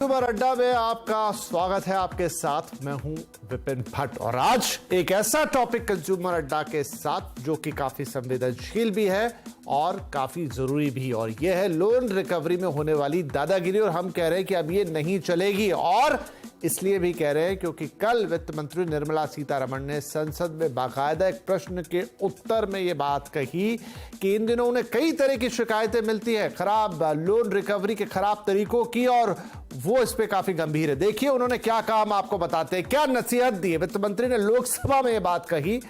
Consumer अड्डा में आपका स्वागत है। आपके साथ मैं हूं विपिन भट्ट और आज एक ऐसा टॉपिक कंज्यूमर अड्डा के साथ जो कि काफी संवेदनशील भी है और काफी जरूरी भी, और यह है लोन रिकवरी में होने वाली दादागिरी। और हम कह रहे हैं कि अब ये नहीं चलेगी, और इसलिए भी कह रहे हैं क्योंकि कल वित्त मंत्री निर्मला सीतारमण ने संसद में बाकायदा एक प्रश्न के उत्तर में ये बात कही कि इन दिनों उन्हें कई तरह की शिकायतें मिलती है खराब लोन रिकवरी के खराब तरीकों की, और वो इस पे काफी गंभीर है। देखिए उन्होंने क्या कहा, हम आपको बताते हैं, क्या नसीहत दी। वित्त मंत्री ने लोकसभा में ये बात कही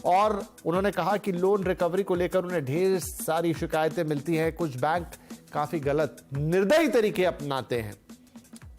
और उन्होंने कहा कि लोन रिकवरी को लेकर उन्हें ढेर सारी शिकायतें मिलती हैं, कुछ बैंक काफी गलत निर्दयी तरीके अपनाते हैं।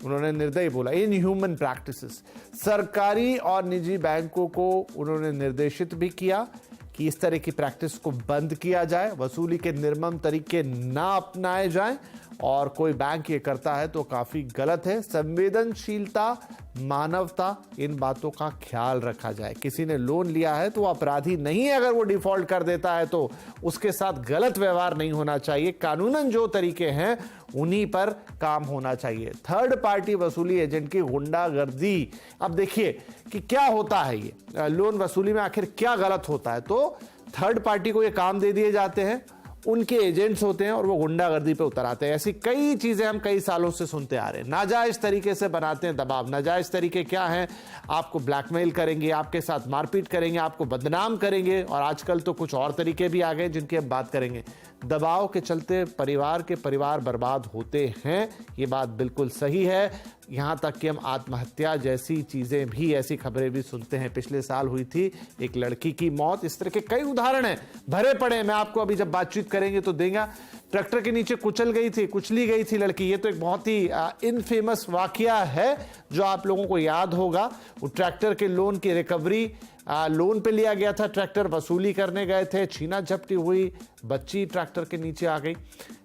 उन्होंने निर्दयी बोला, इनह्यूमन प्रैक्टिसेस। सरकारी और निजी बैंकों को उन्होंने निर्देशित भी किया कि इस तरह की प्रैक्टिस को बंद किया जाए, वसूली के निर्मम तरीके ना अपनाए जाएं, और कोई बैंक ये करता है तो काफी गलत है। संवेदनशीलता, मानवता, इन बातों का ख्याल रखा जाए। किसी ने लोन लिया है तो वो अपराधी नहीं है, अगर वो डिफॉल्ट कर देता है तो उसके साथ गलत व्यवहार नहीं होना चाहिए। कानूनन जो तरीके हैं उन्हीं पर काम होना चाहिए। थर्ड पार्टी वसूली एजेंट की गुंडागर्दी, अब देखिए कि क्या होता है ये लोन वसूली में, आखिर क्या गलत होता है। तो थर्ड पार्टी को ये काम दे दिए जाते हैं, उनके एजेंट्स होते हैं और वो गुंडागर्दी पे उतर आते हैं। ऐसी कई चीजें हम कई सालों से सुनते आ रहे हैं। नाजायज तरीके से बनाते हैं दबाव। नाजायज तरीके क्या हैं? आपको ब्लैकमेल करेंगे, आपके साथ मारपीट करेंगे, आपको बदनाम करेंगे, और आजकल तो कुछ और तरीके भी आ गए जिनकी अब बात करेंगे। दबाव के चलते परिवार बर्बाद होते हैं, ये बात बिल्कुल सही है। यहां तक कि हम आत्महत्या जैसी चीजें भी, ऐसी खबरें भी सुनते हैं। पिछले साल हुई थी एक लड़की की मौत। इस तरह के कई उदाहरण हैं, भरे पड़े हैं। मैं आपको अभी जब बातचीत करेंगे तो देंगे। ट्रैक्टर के नीचे कुचली गई थी लड़की। ये तो एक बहुत ही इनफेमस वाकया है जो आप लोगों को याद होगा। वो ट्रैक्टर के लोन की रिकवरी, लोन पे लिया गया था ट्रैक्टर, वसूली करने गए थे, छीना झपटी हुई, बच्ची ट्रैक्टर के नीचे आ गई।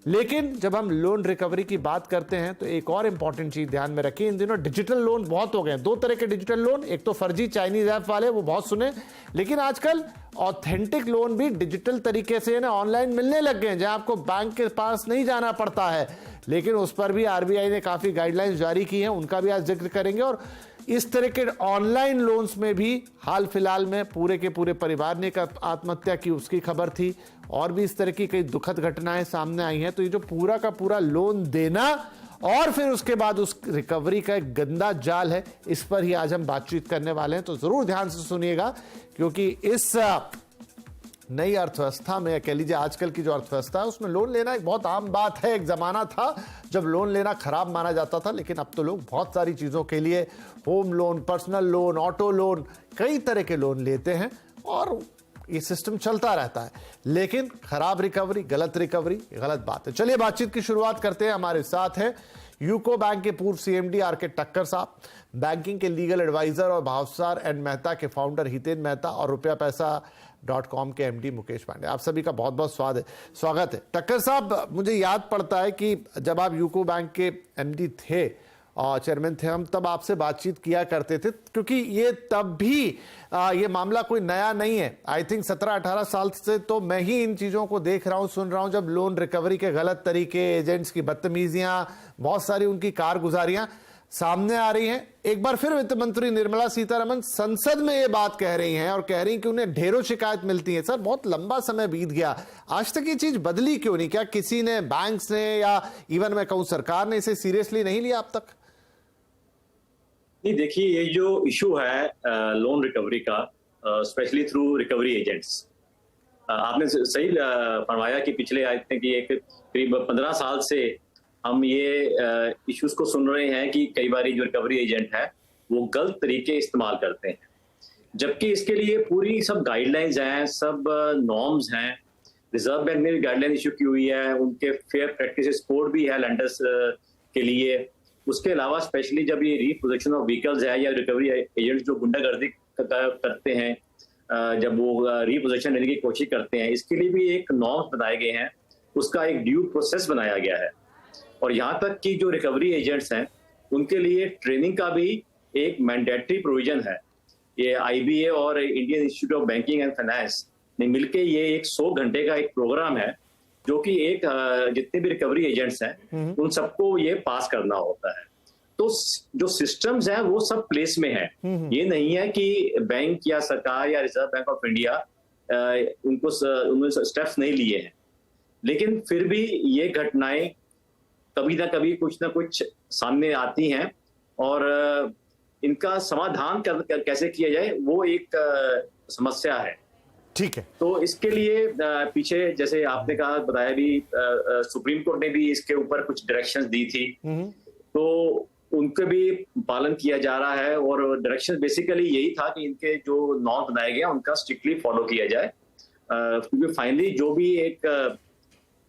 लेकिन जब हम लोन रिकवरी की बात करते हैं तो एक और इंपॉर्टेंट चीज ध्यान में रखिए। इन दिनों डिजिटल लोन बहुत हो गए हैं। दो तरह के डिजिटल लोन, एक तो फर्जी चाइनीज ऐप वाले, वो बहुत सुने, लेकिन आजकल ऑथेंटिक लोन भी डिजिटल तरीके से ना ऑनलाइन मिलने लग गए हैं, जहां आपको बैंक के पास नहीं जाना पड़ता है। लेकिन उस पर भी आरबीआई ने काफी गाइडलाइंस जारी की हैं, उनका भी आज जिक्र करेंगे। और इस तरह के ऑनलाइन लोन्स में भी हाल फिलहाल में पूरे के पूरे परिवार ने आत्महत्या की, उसकी खबर थी, और भी इस तरह की कई दुखद घटनाएं सामने आई हैं। तो ये जो पूरा का पूरा लोन देना और फिर उसके बाद उस रिकवरी का एक गंदा जाल है, इस पर ही आज हम बातचीत करने वाले हैं। तो जरूर ध्यान से सुनिएगा, क्योंकि इस नई अर्थव्यवस्था में, कह लीजिए आजकल की जो अर्थव्यवस्था है, उसमें लोन लेना एक बहुत आम बात है। एक जमाना था जब लोन लेना खराब माना जाता था, लेकिन अब तो लोग बहुत सारी चीजों के लिए home loan, personal loan, auto loan, कई तरह के लोन लेते हैं और ये सिस्टम चलता रहता है। लेकिन खराब रिकवरी, गलत रिकवरी, गलत बात है। चलिए बातचीत की शुरुआत करते हैं। हमारे साथ है यूको बैंक के पूर्व सीएमडी आर.के. टक्कर साहब, बैंकिंग के लीगल एडवाइजर और भावसार एंड मेहता के फाउंडर हितेन मेहता, और rupeapesa.com के एमडी मुकेश पांडे। आप सभी का बहुत बहुत स्वागत है। टक्कर साहब, मुझे याद पड़ता है कि जब आप यूको बैंक के एमडी थे और चेयरमैन थे, हम तब आपसे बातचीत किया करते थे, क्योंकि ये तब भी ये मामला कोई नया नहीं है। आई थिंक 17-18 साल से तो मैं ही इन चीज़ों को देख रहा हूँ, सुन रहा हूँ, जब लोन रिकवरी के गलत तरीके, एजेंट्स की बदतमीजियाँ, बहुत सारी उनकी कारगुजारियाँ सामने आ रही हैं। एक बार फिर वित्त मंत्री निर्मला सीतारमण संसद में ये बात कह रही हैं और कह रही हैं कि उन्हें ढेरों शिकायत मिलती है। सर, बहुत लंबा समय बीत गया, आज तक ये चीज बदली क्यों नहीं? क्या किसी ने, बैंक्स ने, या इवन मैं कहूँ सरकार ने इसे सीरियसली नहीं लिया अब तक? नहीं, देखिए, ये जो इशू है लोन रिकवरी का, स्पेशली थ्रू रिकवरी एजेंट्स, आपने सही फरमाया कि पिछले आई थिंक ये करीब 15 साल से हम ये इश्यूज को सुन रहे हैं कि कई बार जो रिकवरी एजेंट है वो गलत तरीके इस्तेमाल करते हैं, जबकि इसके लिए पूरी सब गाइडलाइंस हैं, सब नॉर्म्स हैं। रिजर्व बैंक ने भी गाइडलाइन इशू की हुई है, उनके फेयर प्रैक्टिसेस कोड भी है लैंडर्स के लिए। उसके अलावा स्पेशली जब ये रीपोजीशन ऑफ व्हीकल्स है या रिकवरी एजेंट जो गुंडागर्दी करते हैं, जब वो रीपोजीशन लेने की कोशिश करते हैं, इसके लिए भी एक नॉर्म्स बनाए गए हैं, उसका एक ड्यू प्रोसेस बनाया गया है। और यहाँ तक कि जो रिकवरी एजेंट्स हैं उनके लिए ट्रेनिंग का भी एक मैंडेटरी प्रोविजन है। ये आईबीए और Indian institute of banking and finance ने मिलकर ये एक 100 घंटे का एक प्रोग्राम है, जो कि एक जितने भी रिकवरी एजेंट्स हैं उन सबको ये पास करना होता है। तो जो सिस्टम्स हैं वो सब प्लेस में है। ये नहीं है कि बैंक या सरकार या रिजर्व बैंक ऑफ इंडिया उन्होंने स्टेप्स नहीं लिए हैं, लेकिन फिर भी ये घटनाएं कभी ना कभी कुछ ना कुछ सामने आती हैं, और इनका समाधान कैसे किया जाए वो एक समस्या है। ठीक है। तो इसके लिए पीछे जैसे आपने कहा, बताया भी, सुप्रीम कोर्ट ने भी इसके ऊपर कुछ डायरेक्शंस दी थी, तो उनके भी पालन किया जा रहा है। और डायरेक्शन बेसिकली यही था कि इनके जो नॉर्म बनाए गए उनका स्ट्रिक्टली फॉलो किया जाए, क्योंकि फाइनली जो भी एक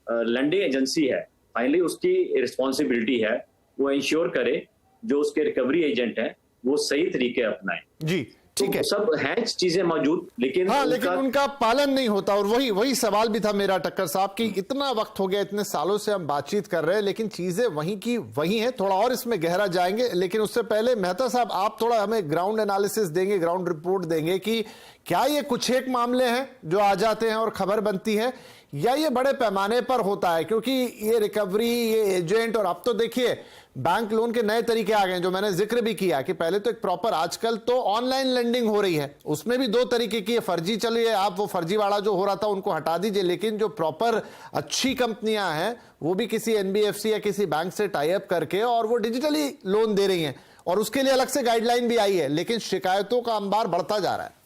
लैंडिंग एजेंसी है, फाइनली उसकी रिस्पॉन्सिबिलिटी है वो इंश्योर करे जो उसके रिकवरी एजेंट हैं वो सही तरीके अपनाएं। जी ठीक है, सब हैं चीजें मौजूद, लेकिन हाँ, लेकिन उनका पालन नहीं होता। और वही सवाल भी था मेरा टक्कर साहब कि इतना वक्त हो गया, इतने सालों से हम बातचीत कर रहे हैं, लेकिन चीजें वहीं की वहीं हैं। थोड़ा और इसमें गहरा जाएंगे, लेकिन उससे पहले मेहता साहब आप थोड़ा हमें ग्राउंड एनालिसिस देंगे, ग्राउंड रिपोर्ट देंगे कि क्या ये कुछ एक मामले हैं जो आ जाते हैं और खबर बनती है, या ये बड़े पैमाने पर होता है? क्योंकि ये रिकवरी, ये एजेंट, और अब तो देखिए बैंक लोन के नए तरीके आ गए, जो मैंने जिक्र भी किया कि पहले तो एक प्रॉपर, आजकल तो ऑनलाइन लेंडिंग हो रही है, उसमें भी दो तरीके की है। फर्जी चलिए, आप वो फर्जीवाड़ा जो हो रहा था उनको हटा दीजिए, लेकिन जो प्रॉपर अच्छी कंपनियां हैं वो भी किसी एनबीएफसी या किसी बैंक से टाई अप करके और वो डिजिटली लोन दे रही हैं, और उसके लिए अलग से गाइडलाइन भी आई है, लेकिन शिकायतों का अंबार बढ़ता जा रहा है।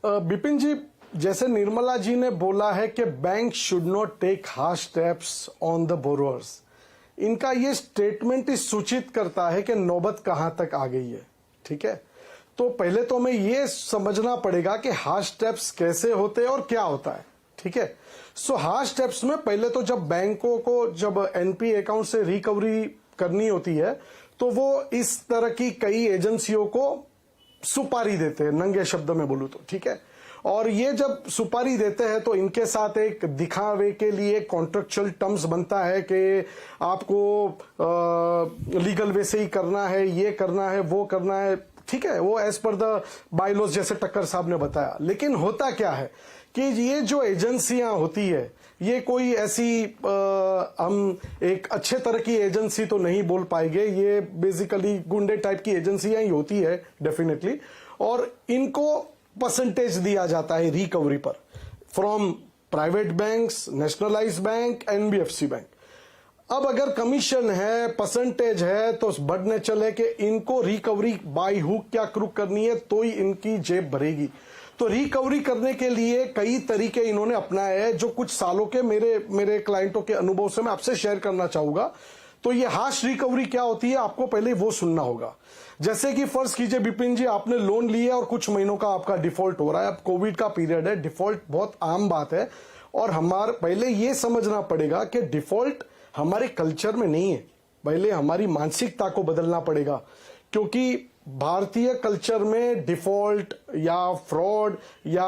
बिपिन जी, जैसे निर्मला जी ने बोला है कि bank should not take harsh steps on the borrowers, इनका ये स्टेटमेंट ही सूचित करता है कि नौबत कहां तक आ गई है। ठीक है, तो पहले तो हमें ये समझना पड़ेगा कि हार्श स्टेप्स कैसे होते हैं और क्या होता है। ठीक है, सो हार्श स्टेप्स में पहले तो जब बैंकों को जब एनपी अकाउंट से रिकवरी करनी होती है तो वो इस तरह की कई एजेंसियों को सुपारी देते हैं, नंगे शब्द में बोलूं तो। ठीक है, और ये जब सुपारी देते हैं तो इनके साथ एक दिखावे के लिए कॉन्ट्रेक्चुअल टर्म्स बनता है कि आपको लीगल वे से ही करना है, ये करना है, वो करना है। ठीक है, वो एज पर द बायलॉज जैसे टक्कर साहब ने बताया। लेकिन होता क्या है कि ये जो एजेंसियां होती है, ये कोई ऐसी हम एक अच्छे तरह की एजेंसी तो नहीं बोल पाएंगे, ये बेसिकली गुंडे टाइप की एजेंसियां ही होती है डेफिनेटली, और इनको परसेंटेज दिया जाता है रिकवरी पर from private banks, nationalised bank, NBFC bank. अब अगर कमीशन है, परसेंटेज है, तो बढ़ने चले कि इनको रिकवरी बाय हुक क्या क्रुक करनी है तो ही इनकी जेब भरेगी। तो रिकवरी करने के लिए कई तरीके इन्होंने अपनाए हैं, जो कुछ सालों के मेरे क्लाइंटों के अनुभव से मैं आपसे शेयर करना चाहूंगा। तो ये हार्श रिकवरी क्या होती है, आपको पहले वो सुनना होगा। जैसे कि फर्ज कीजिए बिपिन जी, आपने लोन लिया और कुछ महीनों का आपका डिफॉल्ट हो रहा है। अब कोविड का पीरियड है, डिफॉल्ट बहुत आम बात है, और हमारे पहले ये समझना पड़ेगा कि डिफॉल्ट हमारे कल्चर में नहीं है, पहले हमारी मानसिकता को बदलना पड़ेगा। क्योंकि भारतीय कल्चर में डिफॉल्ट या फ्रॉड या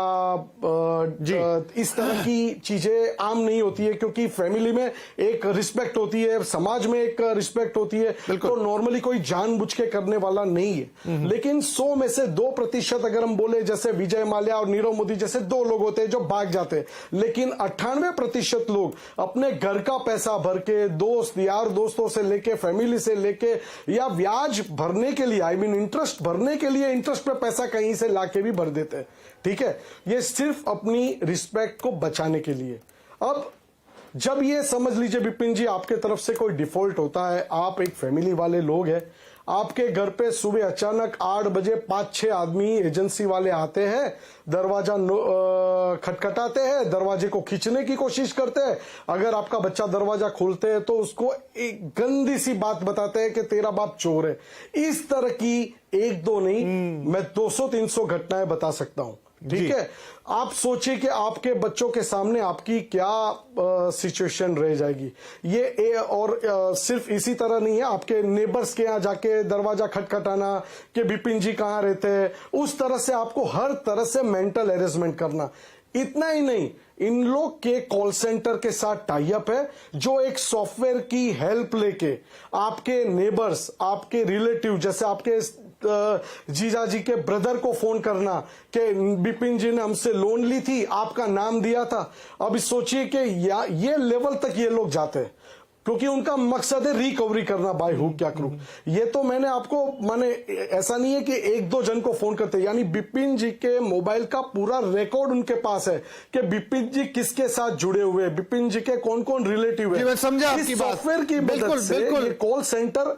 इस तरह की चीजें आम नहीं होती है, क्योंकि फैमिली में एक रिस्पेक्ट होती है, समाज में एक रिस्पेक्ट होती है, तो नॉर्मली कोई जानबूझ के करने वाला नहीं है। लेकिन 100 में से 2% अगर हम बोले, जैसे विजय माल्या और नीरव मोदी जैसे 2 लोग होते हैं जो भाग जाते हैं, लेकिन 98% लोग अपने घर का पैसा भर के, दोस्त यार दोस्तों से लेके, फैमिली से लेके, या ब्याज भरने के लिए, आई मीन इंटरेस्ट भरने के लिए, इंटरेस्ट पे पैसा कहीं से लाके भी भर देते हैं। ठीक है, ये सिर्फ अपनी रिस्पेक्ट को बचाने के लिए। अब जब ये समझ लीजिए बिपिन जी, आपके तरफ से कोई डिफॉल्ट होता है, आप एक फैमिली वाले लोग हैं, आपके घर पे सुबह अचानक 8 बजे 5-6 आदमी एजेंसी वाले आते हैं, दरवाजा खटखटाते हैं, दरवाजे को खींचने की कोशिश करते हैं। अगर आपका बच्चा दरवाजा खोलते हैं तो उसको एक गंदी सी बात बताते हैं कि तेरा बाप चोर है। इस तरह की 1-2 नहीं, मैं 200-300 घटनाएं बता सकता हूं। ठीक है, आप सोचिए कि आपके बच्चों के सामने आपकी क्या सिचुएशन रह जाएगी। ये और सिर्फ इसी तरह नहीं है, आपके नेबर्स के यहाँ जाके दरवाजा खटखटाना कि बिपिन जी कहाँ रहते हैं, उस तरह से आपको हर तरह से मेंटल हैरेसमेंट करना। इतना ही नहीं, इन लोग के कॉल सेंटर के साथ टाई अप है, जो एक सॉफ्टवेयर की हेल्प लेके आपके नेबर्स, आपके रिलेटिव, जैसे आपके जीजा जी के ब्रदर को फोन करना कि बिपिन जी ने हमसे लोन ली थी, आपका नाम दिया था। अब सोचिए कि ये लेवल तक ये लोग जाते हैं। क्योंकि उनका मकसद है रिकवरी करना बाय हुक या क्रूक। ये तो मैंने आपको माने ऐसा नहीं है कि एक दो जन को फोन करते, यानी बिपिन जी के मोबाइल का पूरा रिकॉर्ड उनके पास है कि बिपिन जी किसके साथ जुड़े हुए, बिपिन जी के कौन कौन रिलेटिव है। जी, मैं समझा आपकी बात। सॉफ्टवेयर की मदद से ये कॉल सेंटर